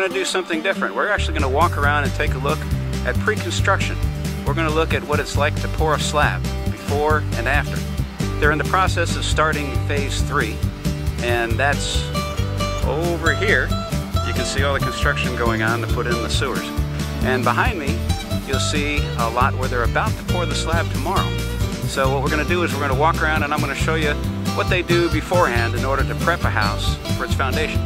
going to do something different. We're actually going to walk around and take a look at pre-construction. We're going to look at what it's like to pour a slab before and after. They're in the process of starting phase 3, and that's over here. You can see all the construction going on to put in the sewers. And behind me, you'll see a lot where they're about to pour the slab tomorrow. So what we're going to do is we're going to walk around and I'm going to show you what they do beforehand in order to prep a house for its foundation.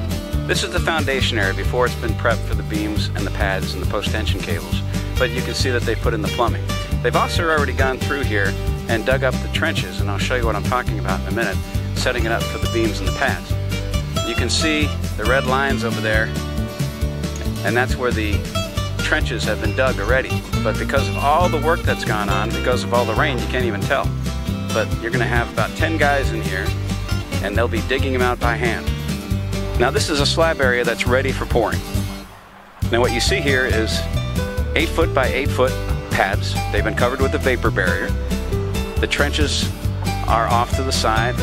This is the foundation area before it's been prepped for the beams and the pads and the post-tension cables. But you can see that they put in the plumbing. They've also already gone through here and dug up the trenches, and I'll show you what I'm talking about in a minute, setting it up for the beams and the pads. You can see the red lines over there, and that's where the trenches have been dug already. But because of all the work that's gone on, because of all the rain, you can't even tell. But you're going to have about 10 guys in here, and they'll be digging them out by hand. Now this is a slab area that's ready for pouring. Now what you see here is 8 foot by 8 foot pads. They've been covered with a vapor barrier. The trenches are off to the side,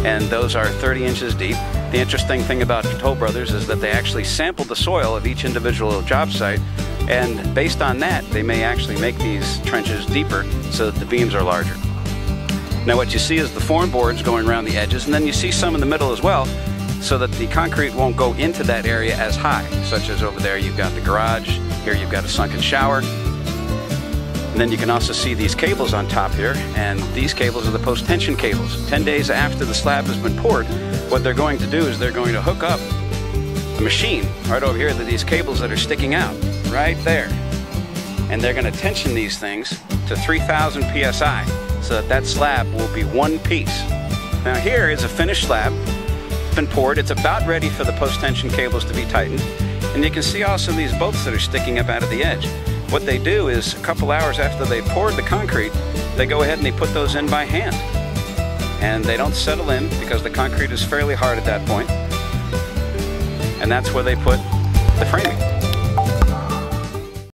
and those are 30 inches deep. The interesting thing about Toll Brothers is that they actually sampled the soil of each individual job site, and based on that, they may actually make these trenches deeper so that the beams are larger. Now what you see is the form boards going around the edges, and then you see some in the middle as well, so that the concrete won't go into that area as high, such as over there you've got the garage, here you've got a sunken shower. And then you can also see these cables on top here, and these cables are the post-tension cables. 10 days after the slab has been poured, what they're going to do is they're going to hook up a machine right over here to these cables that are sticking out, right there. And they're going to tension these things to 3,000 psi, so that that slab will be one piece. Now here is a finished slab. Been poured. It's about ready for the post-tension cables to be tightened, and you can see also these bolts that are sticking up out of the edge. What they do is a couple hours after they poured the concrete, they go ahead and they put those in by hand, and they don't settle in because the concrete is fairly hard at that point, and that's where they put the framing.